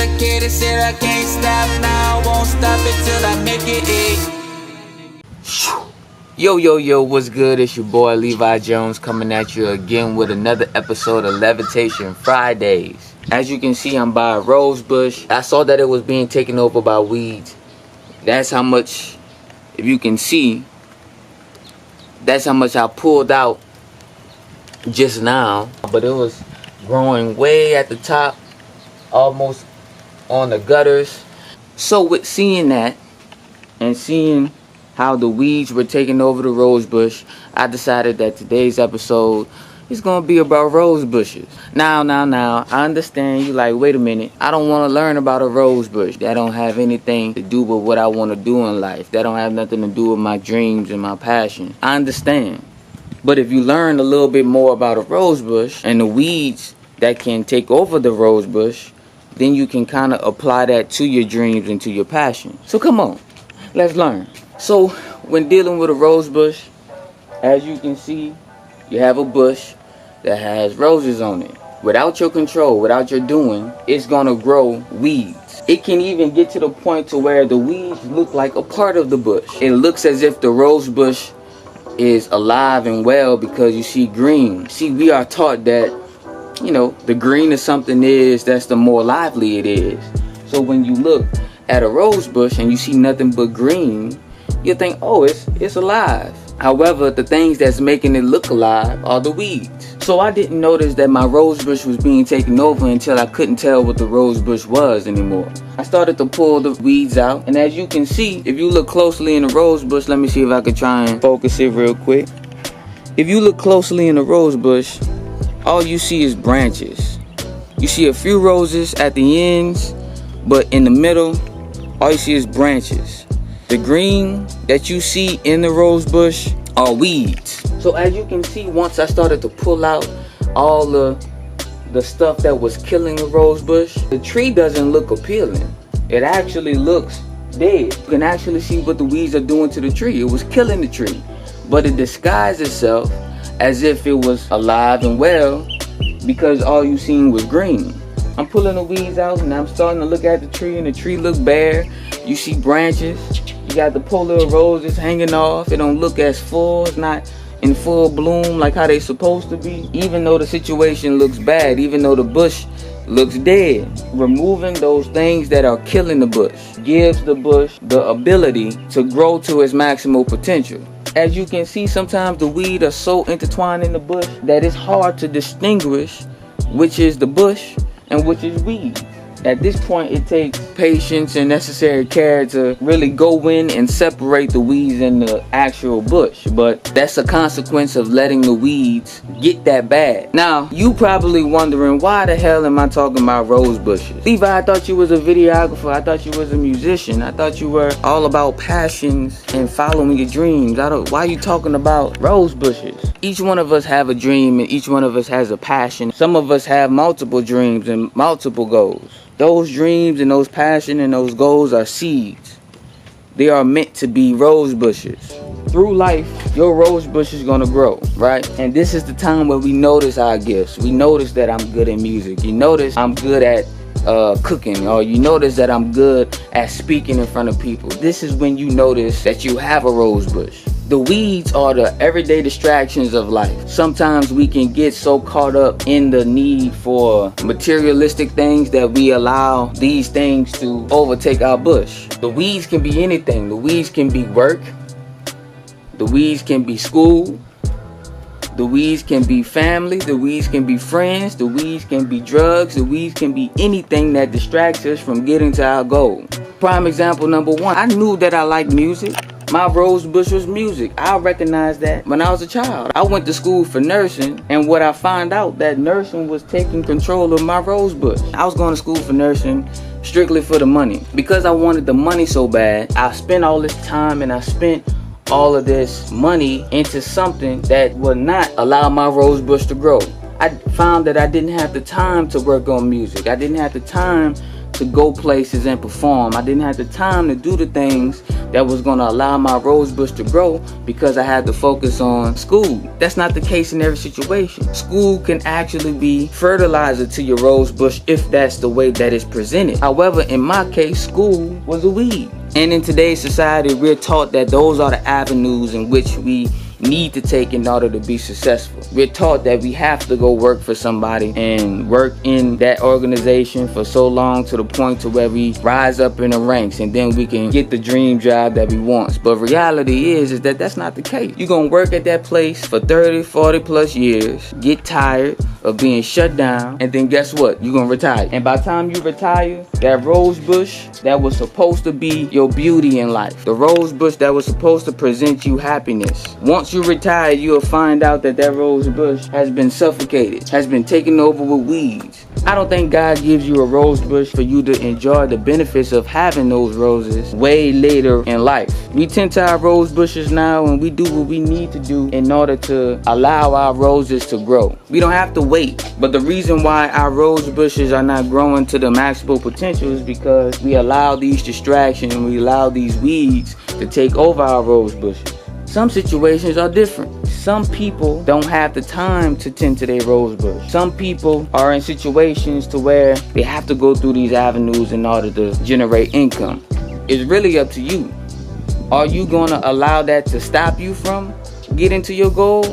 dedicated, said I can't stop now. I won't stop it till I make it. Yo, what's good? It's your boy Levi Jones coming at you again with another episode of Levitation Fridays. As you can see, I'm by a rose bush. I saw that it was being taken over by weeds. That's how much, if you can see, that's how much I pulled out just now. But it was growing way at the top, almost on the gutters. So with seeing that and seeing how the weeds were taking over the rose bush, I decided that today's episode is going to be about rose bushes. Now, I understand you like, wait a minute, I don't want to learn about a rose bush. That don't have anything to do with what I want to do in life. That don't have nothing to do with my dreams and my passion. I understand. But if you learn a little bit more about a rose bush and the weeds that can take over the rose bush, then you can kind of apply that to your dreams and to your passion. So come on, let's learn. So when dealing with a rose bush, as you can see, you have a bush that has roses on it. Without your control, without your doing, it's gonna grow weeds. It can even get to the point to where the weeds look like a part of the bush. It looks as if the rose bush is alive and well because you see green. See, we are taught that, you know, the greener something is, that's the more lively it is. So when you look at a rose bush and you see nothing but green, you think, oh, it's alive. However, the things that's making it look alive are the weeds. So I didn't notice that my rose bush was being taken over until I couldn't tell what the rose bush was anymore. I started to pull the weeds out, and as you can see, if you look closely in the rose bush, let me see if I can try and focus it real quick. If you look closely in the rose bush, all you see is branches. You see a few roses at the ends, but in the middle, all you see is branches. The green that you see in the rose bush are weeds. So as you can see, once I started to pull out all the stuff that was killing the rose bush, the tree doesn't look appealing. It actually looks dead. You can actually see what the weeds are doing to the tree. It was killing the tree, but it disguised itself as if it was alive and well because all you seen was green. I'm pulling the weeds out and I'm starting to look at the tree, and the tree looks bare. You see branches. You got the poor little roses hanging off. It don't look as full. It's not in full bloom like how they supposed to be. Even though the situation looks bad, even though the bush looks dead. Removing those things that are killing the bush gives the bush the ability to grow to its maximal potential. As you can see, sometimes the weeds are so intertwined in the bush that it's hard to distinguish which is the bush and which is weed. At this point, it takes patience and necessary care to really go in and separate the weeds and the actual bush. But that's a consequence of letting the weeds get that bad. Now, you probably wondering, why the hell am I talking about rose bushes? Levi, I thought you was a videographer. I thought you was a musician. I thought you were all about passions and following your dreams. Why are you talking about rose bushes? Each one of us have a dream and each one of us has a passion. Some of us have multiple dreams and multiple goals. Those dreams and those passion and those goals are seeds. They are meant to be rose bushes. Through life, your rose bush is gonna grow, right? And this is the time where we notice our gifts. We notice that I'm good at music. You notice I'm good at cooking, or you notice that I'm good at speaking in front of people. This is when you notice that you have a rose bush. The weeds are the everyday distractions of life. Sometimes we can get so caught up in the need for materialistic things that we allow these things to overtake our bush. The weeds can be anything. The weeds can be work. The weeds can be school. The weeds can be family. The weeds can be friends. The weeds can be drugs. The weeds can be anything that distracts us from getting to our goal. Prime example number one, I knew that I liked music. My rose bush was music. I recognized that when I was a child. I went to school for nursing, and what I found out, that nursing was taking control of my rose bush. I was going to school for nursing strictly for the money. Because I wanted the money so bad, I spent all this time and I spent all of this money into something that would not allow my rose bush to grow. I found that I didn't have the time to work on music. I didn't have the time to go places and perform. I didn't have the time to do the things that was going to allow my rose bush to grow because I had to focus on school. That's not the case in every situation. School can actually be fertilizer to your rose bush if that's the way that it's presented. However, in my case, school was a weed. And in today's society, we're taught that those are the avenues in which we need to take in order to be successful. We're taught that we have to go work for somebody and work in that organization for so long to the point to where we rise up in the ranks and then we can get the dream job that we want. But reality is that that's not the case. You're gonna work at that place for 30, 40 plus years, get tired of being shut down, and then guess what? You're gonna retire. And by the time you retire, that rose bush that was supposed to be your beauty in life, the rose bush that was supposed to present you happiness, once you retire, you'll find out that that rose bush has been suffocated, has been taken over with weeds. I don't think God gives you a rose bush for you to enjoy the benefits of having those roses way later in life. We tend to our rose bushes now, and we do what we need to do in order to allow our roses to grow. We don't have to wait. But the reason why our rose bushes are not growing to the maximum potential is because we allow these distractions and we allow these weeds to take over our rose bushes. Some situations are different. Some people don't have the time to tend to their rose bush. Some people are in situations to where they have to go through these avenues in order to generate income. It's really up to you. Are you going to allow that to stop you from getting to your goal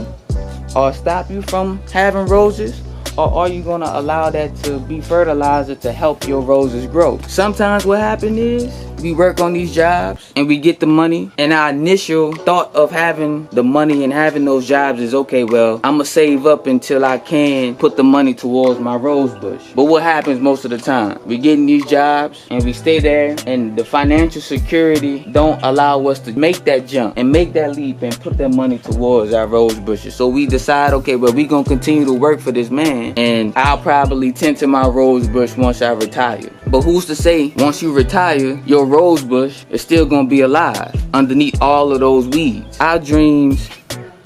or stop you from having roses? Or are you going to allow that to be fertilizer to help your roses grow? Sometimes what happens is we work on these jobs and we get the money, and our initial thought of having the money and having those jobs is, okay, well, I'm gonna save up until I can put the money towards my rose bush. But what happens most of the time? We get in these jobs and we stay there, and the financial security don't allow us to make that jump and make that leap and put that money towards our rose bushes. So we decide, okay, well, we're gonna continue to work for this man, and I'll probably tend to my rose bush once I retire. But who's to say once you retire, your rose bush is still gonna be alive underneath all of those weeds? Our dreams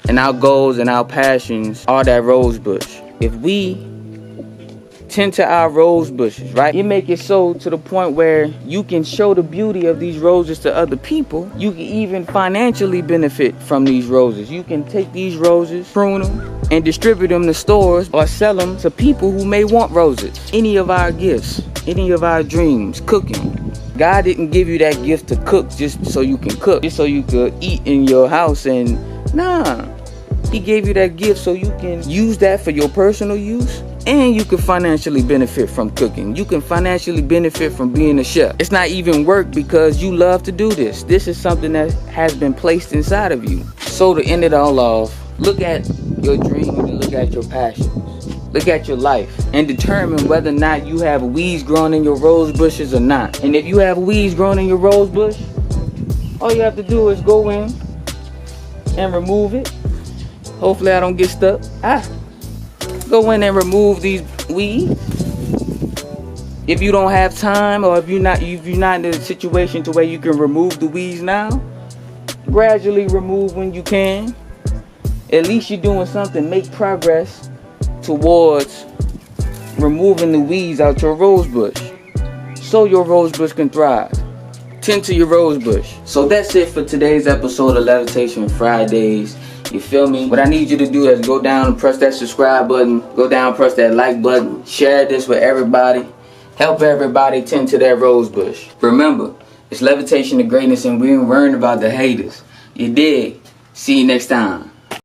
and our goals and our passions are that rose bush. If we tend to our rose bushes, right, you make it so to the point where you can show the beauty of these roses to other people. You can even financially benefit from these roses. You can take these roses, prune them, and distribute them to stores or sell them to people who may want roses. Any of our gifts, any of our dreams, cooking. God didn't give you that gift to cook just so you can cook, just so you could eat in your house, and nah. He gave you that gift so you can use that for your personal use, and you can financially benefit from cooking. You can financially benefit from being a chef. It's not even work because you love to do this. This is something that has been placed inside of you. So to end it all off, look at your dream and look at your passions. Look at your life and determine whether or not you have weeds growing in your rose bushes or not. And if you have weeds growing in your rose bush, all you have to do is go in and remove it. Hopefully I don't get stuck. Go in and remove these weeds. If you don't have time, or if you're not in a situation to where you can remove the weeds now, gradually remove when you can. At least you're doing something. Make progress towards removing the weeds out your rose bush so your rose bush can thrive. Tend to your rose bush. So that's it for today's episode of Levitation Fridays. You feel me? What I need you to do is go down and press that subscribe button. Go down, press that like button. Share this with everybody. Help everybody tend to their rose bush. Remember, it's Levitation to greatness, and we ain't worrying about the haters. You dig? See you next time.